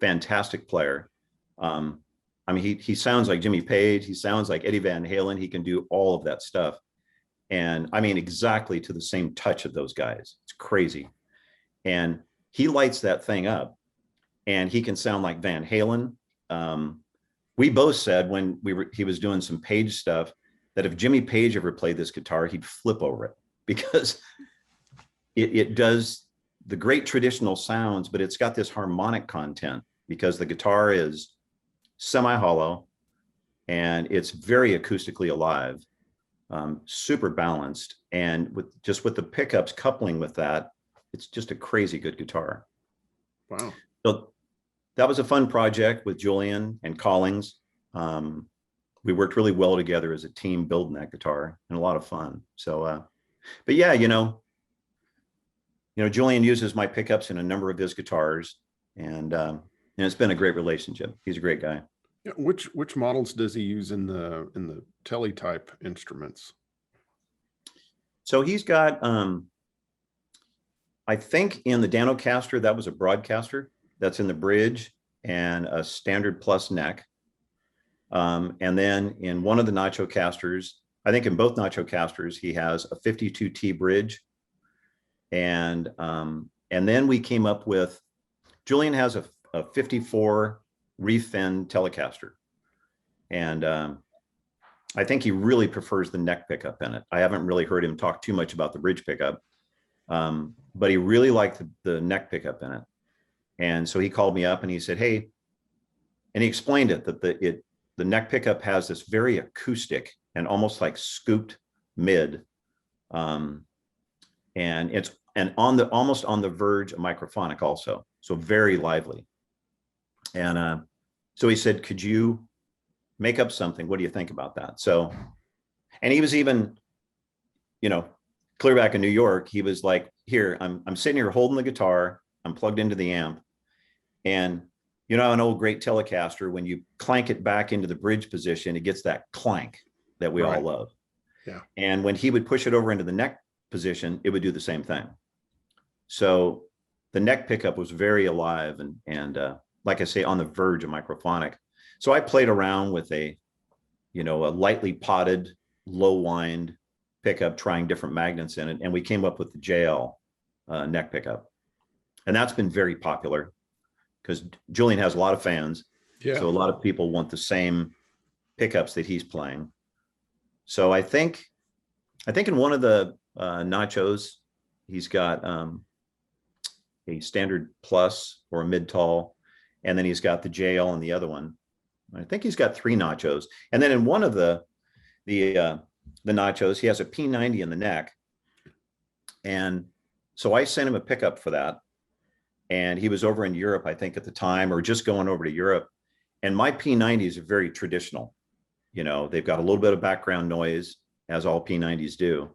fantastic player. I mean, he sounds like Jimmy Page. He sounds like Eddie Van Halen. He can do all of that stuff. And I mean, exactly to the same touch of those guys. It's crazy. And he lights that thing up, and he can sound like Van Halen. We both said when he was doing some Page stuff, that if Jimmy Page ever played this guitar, he'd flip over it, because it does the great traditional sounds, but it's got this harmonic content, because the guitar is semi-hollow and it's very acoustically alive, super balanced. And with the pickups coupling with that, it's just a crazy good guitar. Wow. So that was a fun project with Julian and Collings. We worked really well together as a team building that guitar, and a lot of fun. So, but yeah, Julian uses my pickups in a number of his guitars, and it's been a great relationship. He's a great guy. Yeah, which models does he use in the teletype instruments? So he's got, I think in the Danocaster, that was a broadcaster that's in the bridge and a standard plus neck. And then in one of the Nacho casters, I think in both Nacho casters, he has a 52T bridge. And then we came up with, Julian has a 54 reef fin Telecaster. And I think he really prefers the neck pickup in it. I haven't really heard him talk too much about the bridge pickup, but he really liked the neck pickup in it. And so he called me up and he said, hey, and he explained it, that the neck pickup has this very acoustic and almost like scooped mid. And it's almost on the verge of microphonic also. So very lively. And so he said, could you make up something? What do you think about that? So, and he was even, clear back in New York, he was like, here, I'm sitting here holding the guitar, I'm plugged into the amp. And an old great Telecaster, when you clank it back into the bridge position, it gets that clank that we all love. Yeah. And when he would push it over into the neck position, it would do the same thing. So the neck pickup was very alive and like I say, on the verge of microphonic. So I played around with a lightly potted, low wind pickup, trying different magnets in it. And we came up with the JL neck pickup. And that's been very popular because Julian has a lot of fans. Yeah. So a lot of people want the same pickups that he's playing. So I think in one of the Nachos, he's got a standard plus or a mid tall, and then he's got the JL in the other one. I think he's got 3 Nachos. And then in one of the Nachos, he has a P90 in the neck. And so I sent him a pickup for that. And he was over in Europe, I think at the time, or just going over to Europe. And my P90s are very traditional. They've got a little bit of background noise, as all P90s do.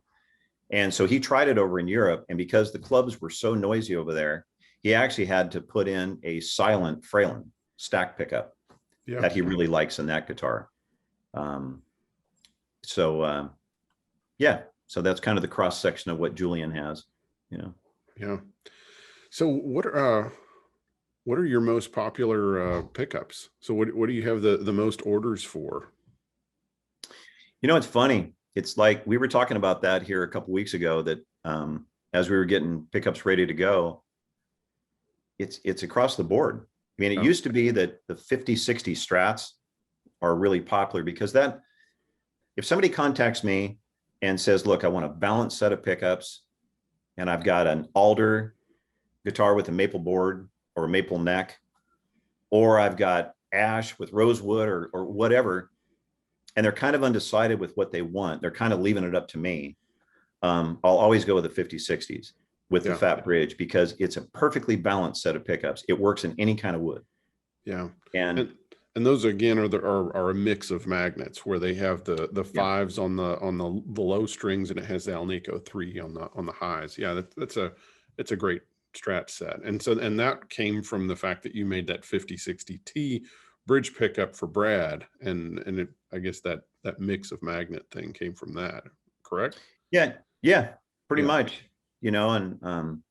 And so he tried it over in Europe. And because the clubs were so noisy over there, he actually had to put in a silent Fralin stack pickup that he really likes in that guitar. So that's kind of the cross section of what Julian has, Yeah. So what are your most popular pickups? So what do you have the most orders for? It's funny. It's like we were talking about that here a couple of weeks ago, that as we were getting pickups ready to go, it's across the board. I mean, it used to be that the 50, 60 Strats are really popular because that, if somebody contacts me and says, look, I want a balanced set of pickups and I've got an alder guitar with a maple board or a maple neck, or I've got ash with rosewood or whatever, and they're kind of undecided with what they want, they're kind of leaving it up to me. I'll always go with the 50, 60s with the fat bridge because it's a perfectly balanced set of pickups. It works in any kind of wood. Yeah. And those again are a mix of magnets where they have the fives on the low strings and it has the Alnico 3 on the highs. Yeah, it's a great Strat set. And that came from the fact that you made that 5060T bridge pickup for Brad, and I guess that mix of magnet thing came from that, correct? Yeah, pretty much. And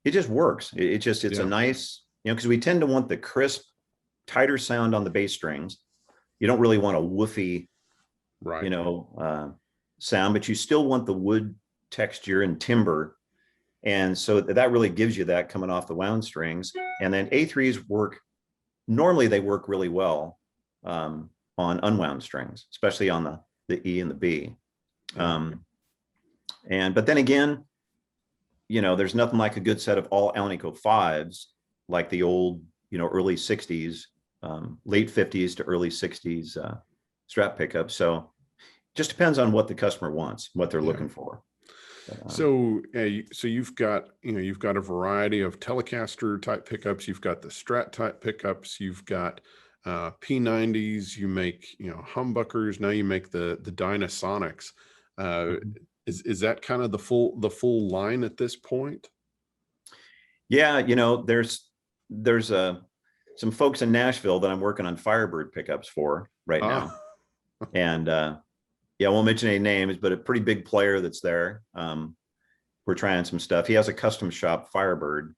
it just works. It's a nice, because we tend to want the crisp, tighter sound on the bass strings. You don't really want a woofy, sound, but you still want the wood texture and timbre. And so that really gives you that coming off the wound strings. And then A3s normally they work really well on unwound strings, especially on the E and the B. But then again, there's nothing like a good set of all Alnico 5s, like the old, early 60s, late 50s to early 60s Strat pickups. So just depends on what the customer wants, what they're looking for. So you've got a variety of Telecaster type pickups. You've got the Strat type pickups. You've got P90s. You make humbuckers. Now you make the Dynasonics. Is that kind of the full line at this point? Yeah, there's some folks in Nashville that I'm working on Firebird pickups for right now, and I won't mention any names, but a pretty big player that's there. We're trying some stuff. He has a custom shop Firebird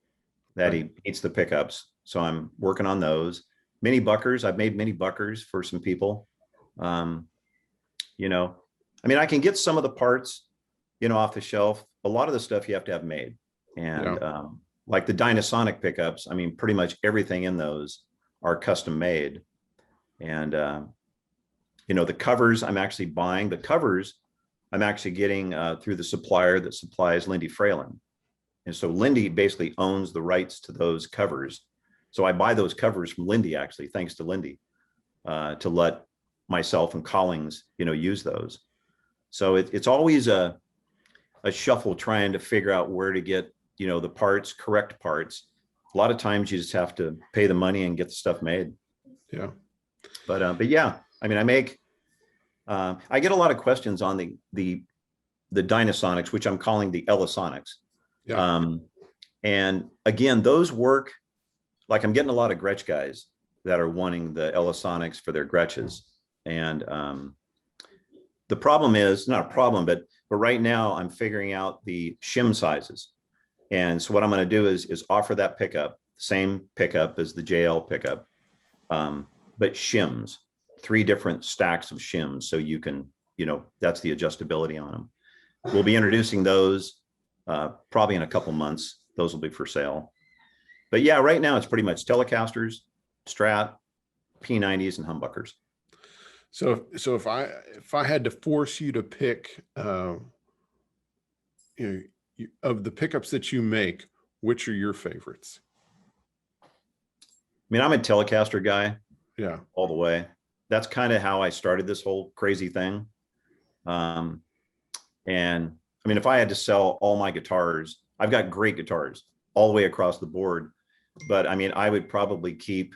that he eats the pickups. So I'm working on those. Mini Buckers. I've made mini Buckers for some people. I mean, I can get some of the parts, off the shelf. A lot of the stuff you have to have made. And Yeah. like the Dynasonic pickups, I mean, pretty much everything in those are custom made. And, the covers I'm actually buying. The covers I'm actually getting through the supplier that supplies Lindy Fralin. And so Lindy basically owns the rights to those covers. So I buy those covers from Lindy, actually, thanks to Lindy, to let myself and Collings, use those. So it's always a shuffle trying to figure out where to get, the parts, correct parts. A lot of times you just have to pay the money and get the stuff made. Yeah. But yeah, I mean, I get a lot of questions on the Dynasonics, which I'm calling the Ellisonics. Yeah. And again, those work, like I'm getting a lot of Gretsch guys that are wanting the Ellisonics for their Gretches. And the problem is, not a problem, but right now I'm figuring out the shim sizes. And so what I'm going to do is offer that pickup, same pickup as the JL pickup, but shims, 3 different stacks of shims. So you can, that's the adjustability on them. We'll be introducing those probably in a couple months. Those will be for sale. But yeah, right now it's pretty much Telecasters, Strat, P90s, and humbuckers. So if I had to force you to pick, of the pickups that you make, which are your favorites? I mean, I'm a Telecaster guy. Yeah. All the way. That's kind of how I started this whole crazy thing. And I mean, if I had to sell all my guitars, I've got great guitars all the way across the board. But I mean, I would probably keep,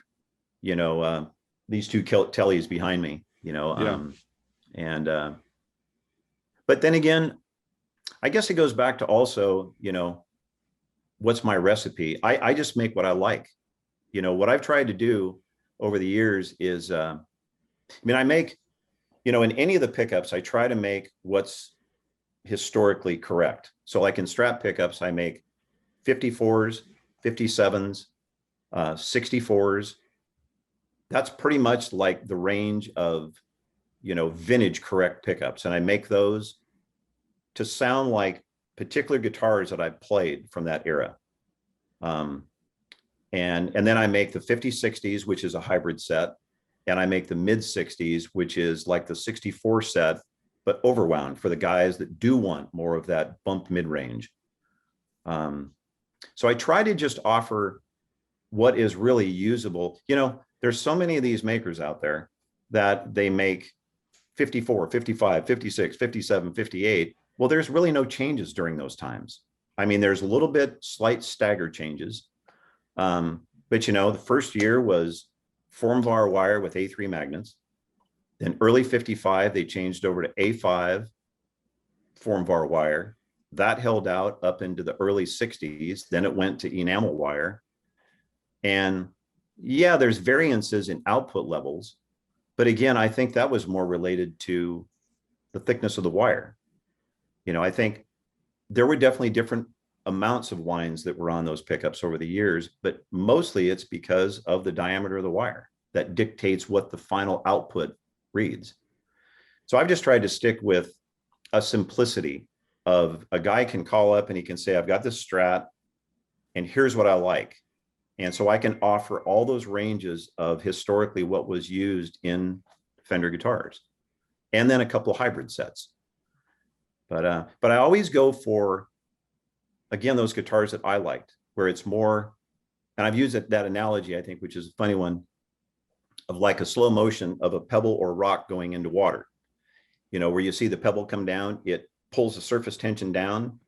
these 2 Tellys behind me, Yeah. But then again, I guess it goes back to also, what's my recipe? I just make what I like. What I've tried to do over the years is, I make, in any of the pickups, I try to make what's historically correct. So like in Strat pickups, I make 54s, 57s, 64s. That's pretty much like the range of, vintage correct pickups. And I make those to sound like particular guitars that I've played from that era. And then I make the 50-60s, which is a hybrid set. And I make the mid-60s, which is like the 64 set, but overwound for the guys that do want more of that bumped mid-range. So I try to just offer what is really usable. There's so many of these makers out there that they make 54, 55, 56, 57, 58. Well, there's really no changes during those times. I mean, there's a little bit slight stagger changes. But the first year was Formvar wire with A3 magnets. Then early 55, they changed over to A5 Formvar wire. That held out up into the early 60s. Then it went to enamel wire. And yeah, there's variances in output levels. But again, I think that was more related to the thickness of the wire. I think there were definitely different amounts of wines that were on those pickups over the years, but mostly it's because of the diameter of the wire that dictates what the final output reads. So I've just tried to stick with a simplicity of a guy can call up and he can say, I've got this Strat and here's what I like. And so I can offer all those ranges of historically what was used in Fender guitars, and then a couple of hybrid sets. But I always go for, again, those guitars that I liked, where it's more, and I've used that analogy, I think, which is a funny one, of like a slow motion of a pebble or rock going into water. Where you see the pebble come down, it pulls the surface tension down,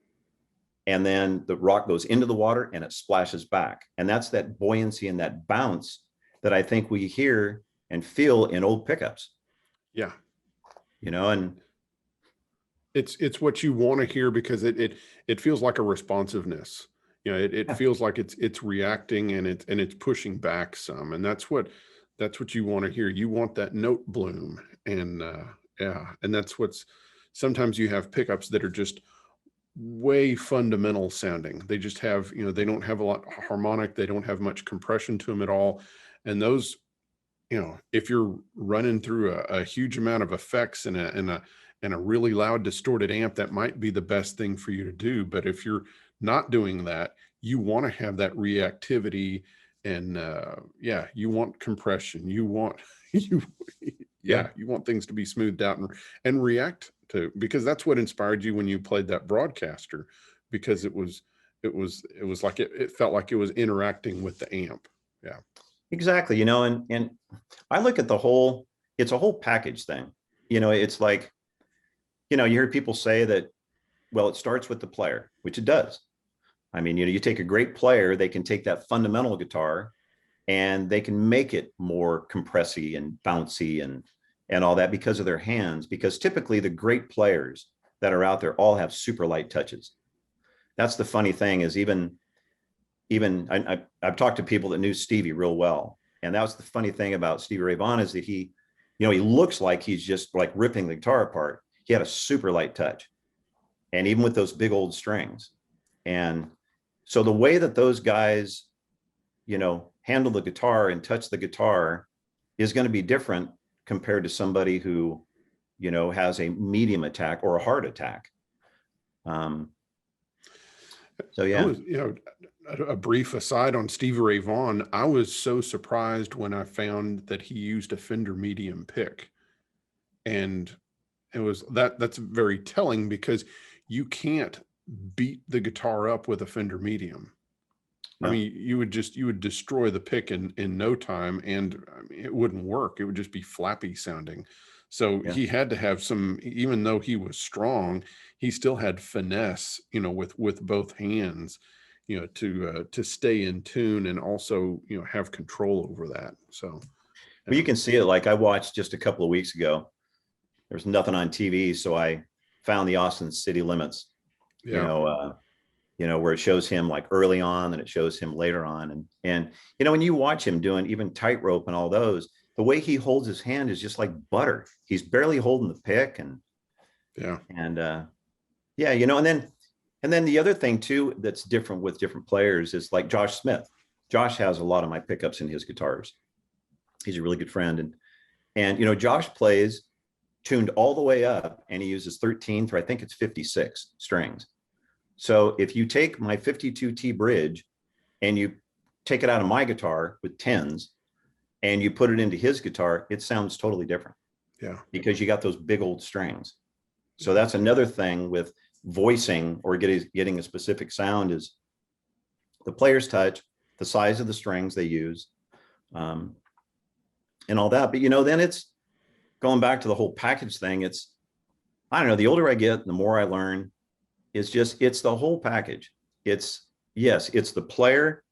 and then the rock goes into the water and it splashes back. And that's that buoyancy and that bounce that I think we hear and feel in old pickups. Yeah. And it's what you want to hear, because it feels like a responsiveness. It feels like it's reacting and it's pushing back some. And that's what you want to hear. You want that note bloom. And and that's what's, sometimes you have pickups that are just way fundamental sounding. They just have, they don't have a lot harmonic. They don't have much compression to them at all. And those, if you're running through a huge amount of effects and and a really loud distorted amp, that might be the best thing for you to do. But if you're not doing that, you want to have that reactivity, and yeah, you want compression, you want you Yeah. yeah, you want things to be smoothed out and react to, because that's what inspired you when you played that broadcaster, because it was like it felt like it was interacting with the amp. Yeah. Exactly. And I look at it's a whole package thing. It's like, you hear people say that, well, it starts with the player, which it does. I mean, you take a great player, they can take that fundamental guitar and they can make it more compressy and bouncy and all that because of their hands, because typically the great players that are out there all have super light touches. That's the funny thing, is I've talked to people that knew Stevie real well. And that was the funny thing about Stevie Ray Vaughan, is that he looks like he's just like ripping the guitar apart. He had a super light touch. And even with those big old strings. And so the way that those guys, handle the guitar and touch the guitar is going to be different compared to somebody who, has a medium attack or a hard attack. So I yeah. was, a brief aside on Stevie Ray Vaughan, I was so surprised when I found that he used a Fender medium pick. And that's very telling, because you can't beat the guitar up with a Fender medium. No. I mean, you would destroy the pick in no time, and I mean, it wouldn't work. It would just be flappy sounding. So Yeah. he had to have some, even though he was strong, he still had finesse, with both hands, to stay in tune, and also, have control over that. So, Well, you can see it. Like I watched just a couple of weeks ago, there's nothing on TV. So I found the Austin City Limits, yeah, where it shows him like early on and it shows him later on. And when you watch him doing even tightrope and all those, the way he holds his hand is just like butter. He's barely holding the pick. yeah, Yeah, and then the other thing too that's different with different players is like Josh Smith. Josh has a lot of my pickups in his guitars. He's a really good friend. And Josh plays tuned all the way up, and he uses 13 through, I think it's 56 strings. So if you take my 52T bridge and you take it out of my guitar with 10s and you put it into his guitar, it sounds totally different. yeah, Because you got those big old strings. So that's another thing with voicing or getting a specific sound, is the player's touch, the size of the strings they use, and all that. But then it's going back to the whole package thing. It's, I don't know, the older I get, the more I learn. It's the whole package. It's the player,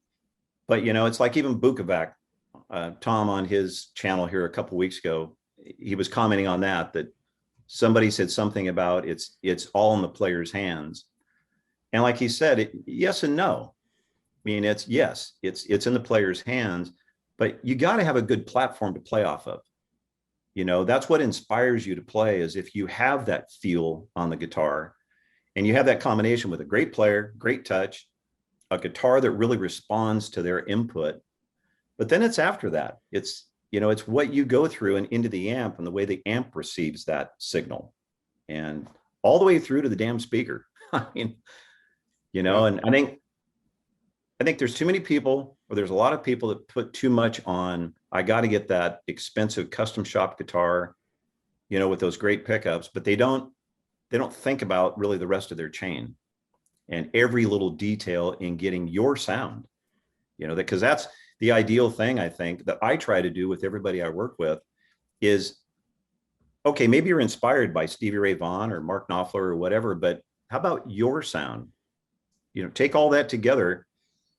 but it's like even Bukovac, Tom on his channel here a couple of weeks ago, he was commenting on that somebody said something about it's all in the player's hands. And like he said, yes and no. I mean, it's in the player's hands, but you got to have a good platform to play off of. That's what inspires you to play, is if you have that feel on the guitar and you have that combination with a great player, great touch, a guitar that really responds to their input. But then it's after that, it's what you go through and into the amp and the way the amp receives that signal, and all the way through to the damn speaker. I mean, yeah. and I think there's too many people, or there's a lot of people that put too much on, I got to get that expensive custom shop guitar, with those great pickups, but they don't think about really the rest of their chain and every little detail in getting your sound, because that's the ideal thing, I think, that I try to do with everybody I work with is, okay, maybe you're inspired by Stevie Ray Vaughan or Mark Knopfler or whatever, but how about your sound? Take all that together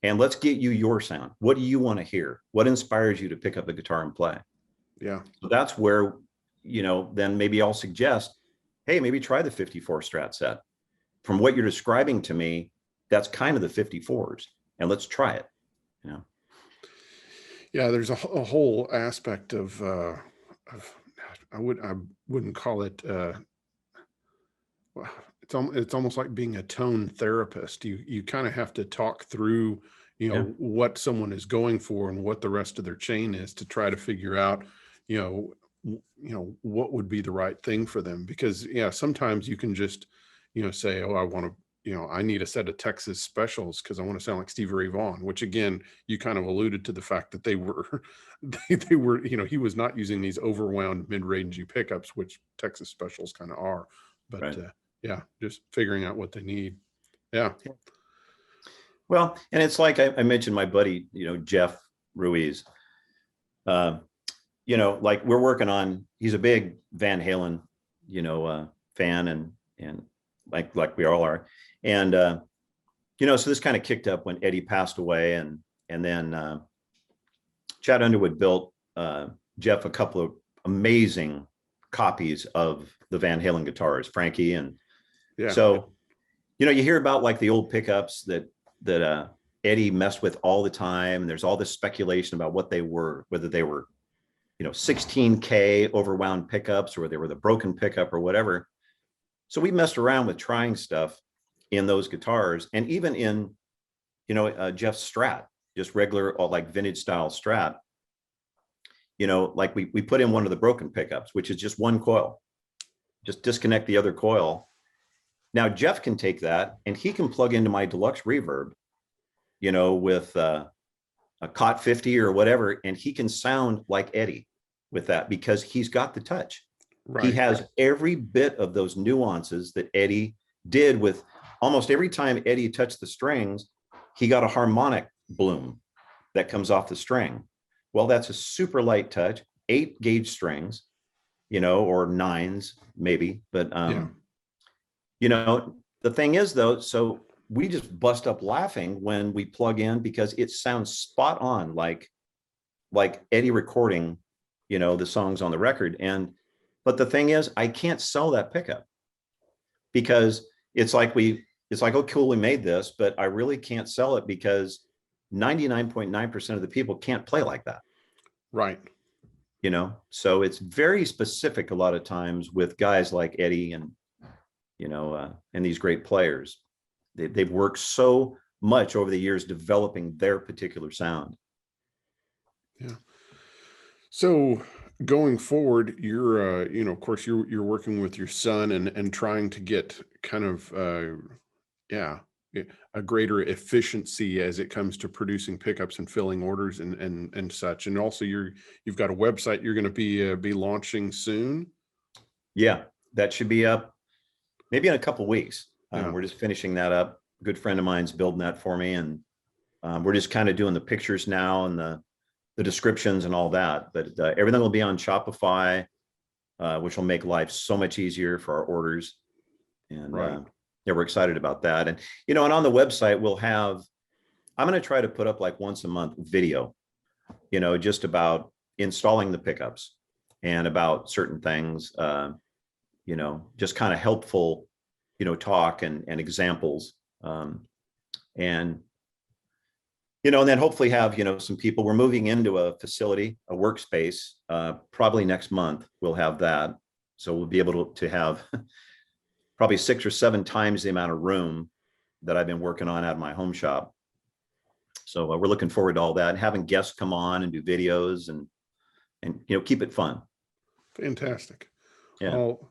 and let's get you your sound. What do you want to hear? What inspires you to pick up the guitar and play? Yeah. So that's where, then maybe I'll suggest, hey, maybe try the 54 Strat set. From what you're describing to me, that's kind of the 54s, and let's try it. Yeah, there's a whole aspect of I wouldn't call it well, it's almost like being a tone therapist. You kind of have to talk through, Yeah. what someone is going for and what the rest of their chain is, to try to figure out, what would be the right thing for them. Because yeah, sometimes you can just, say, oh, I want to, I need a set of Texas specials because I want to sound like Stevie Ray Vaughan, which again, you kind of alluded to the fact that they were, they were, he was not using these overwound mid-rangey pickups, which Texas specials kind of are. But Right. yeah, just figuring out what they need. Yeah. Well, and it's like I mentioned my buddy, Jeff Ruiz. Like we're working on, he's a big Van Halen, fan and like we all are. And, so this kind of kicked up when Eddie passed away and then Chad Underwood built Jeff a couple of amazing copies of the Van Halen guitars, Frankie. And Yeah. so, you hear about like the old pickups that Eddie messed with all the time. And there's all this speculation about what they were, whether they were 16K overwound pickups or they were the broken pickup or whatever. So we messed around with trying stuff in those guitars and even in, Jeff's Strat, just regular, like vintage style Strat, like we put in one of the broken pickups, which is just one coil, just disconnect the other coil. Now Jeff can take that and he can plug into my deluxe reverb, with a Cot 50 or whatever, and he can sound like Eddie with that because he's got the touch. Right. He has every bit of those nuances that Eddie did with almost every time Eddie touched the strings, he got a harmonic bloom that comes off the string. Well, that's a super light touch, 8 gauge strings, or 9s maybe. But, the thing is though, so we just bust up laughing when we plug in because it sounds spot on like Eddie recording, the songs on the record. But the thing is, I can't sell that pickup because it's like, oh, cool, we made this, but I really can't sell it because 99.9% of the people can't play like that. Right. So it's very specific a lot of times with guys like Eddie and, and these great players. They've worked so much over the years developing their particular sound. Yeah. So going forward, you're, of course, you're working with your son and trying to get kind of, a greater efficiency as it comes to producing pickups and filling orders and such. And also you've got a website you're going to be launching soon. Yeah, that should be up maybe in a couple of weeks. Yeah. We're just finishing that up. A good friend of mine's building that for me. And we're just kind of doing the pictures now and the descriptions and all that. But everything will be on Shopify, which will make life so much easier for our orders. And right. We're excited about that. And, and on the website, I'm going to try to put up like once a month video, just about installing the pickups and about certain things, just kind of helpful, talk and examples. And then hopefully have, some people. We're moving into a facility, a workspace, probably next month. We'll have that. So we'll be able to have probably 6 or 7 times the amount of room that I've been working on at my home shop. So we're looking forward to all that and having guests come on and do videos and keep it fun. Fantastic. Yeah. Well,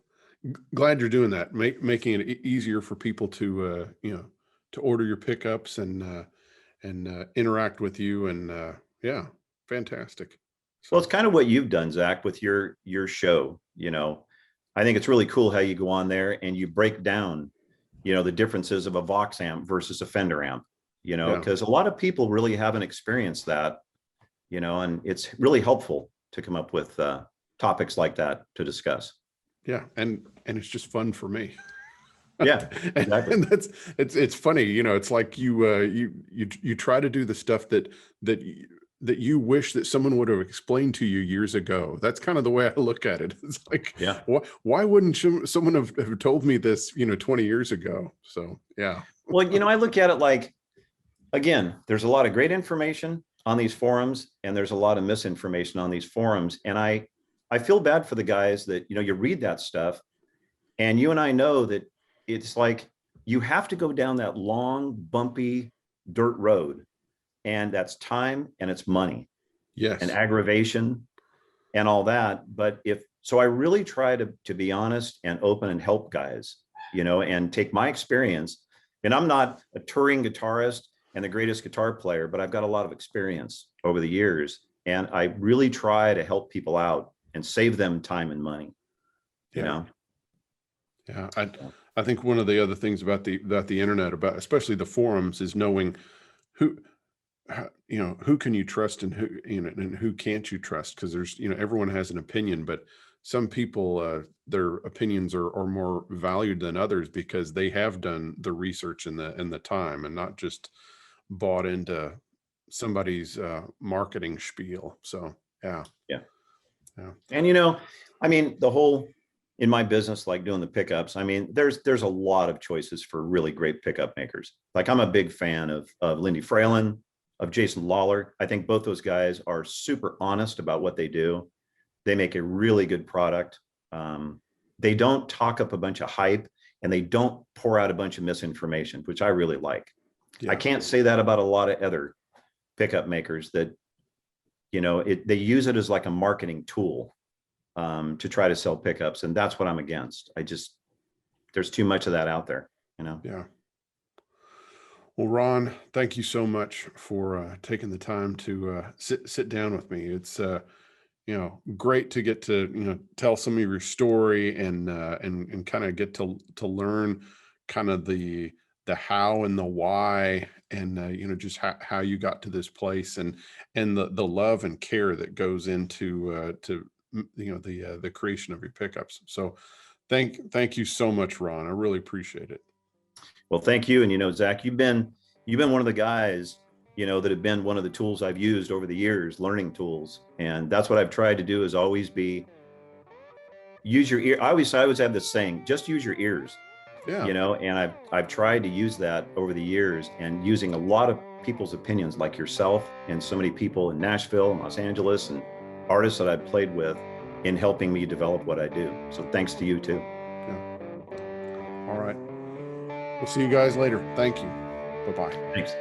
glad you're doing that, making it easier for people to, to order your pickups and interact with you. And yeah, fantastic. Well, it's kind of what you've done, Zach, with your show. I think it's really cool how you go on there and you break down, the differences of a Vox amp versus a Fender amp, because a lot of people really haven't experienced that, and it's really helpful to come up with topics like that to discuss. Yeah. And it's just fun for me. Yeah, exactly. And it's funny, it's like you try to do the stuff that you wish that someone would have explained to you years ago. That's kind of the way I look at it. It's like, yeah, why wouldn't someone have told me this, 20 years ago? So, yeah. Well, I look at it like, again, there's a lot of great information on these forums and there's a lot of misinformation on these forums. And I feel bad for the guys that, you read that stuff and you and I know that it's like, you have to go down that long, bumpy dirt road. And that's time and it's money. Yes. And aggravation and all that. But so I really try to be honest and open and help guys, and take my experience. And I'm not a touring guitarist and the greatest guitar player, but I've got a lot of experience over the years. And I really try to help people out and save them time and money, Yeah. I think one of the other things about the internet, about especially the forums, is knowing who who can you trust and who and who can't you trust, because there's everyone has an opinion, but some people, their opinions are more valued than others because they have done the research and the time, and not just bought into somebody's marketing spiel. So yeah. And I mean, in my business, like doing the pickups, I mean, there's a lot of choices for really great pickup makers. Like, I'm a big fan of Lindy Fralin, of Jason Lawler. I think both those guys are super honest about what they do. They make a really good product. They don't talk up a bunch of hype, and they don't pour out a bunch of misinformation, which I really like. Yeah. I can't say that about a lot of other pickup makers that, they use it as like a marketing tool to try to sell pickups. And that's what I'm against. There's too much of that out there, Yeah. Well, Ron, thank you so much for taking the time to sit down with me. It's great to get to tell some of your story, and kind of get to learn kind of the how and the why, and just how you got to this place, and the love and care that goes into the creation of your pickups. So thank you so much, Ron. I really appreciate it. Well, thank you. And Zach, you've been one of the guys, that have been one of the tools I've used over the years, learning tools. And that's what I've tried to do, is always use your ear. I always have this saying, just use your ears. Yeah. And I've tried to use that over the years, and using a lot of people's opinions, like yourself and so many people in Nashville and Los Angeles, and artists that I've played with, in helping me develop what I do. So thanks to you too. Yeah. All right. We'll see you guys later. Thank you. Bye-bye. Thanks.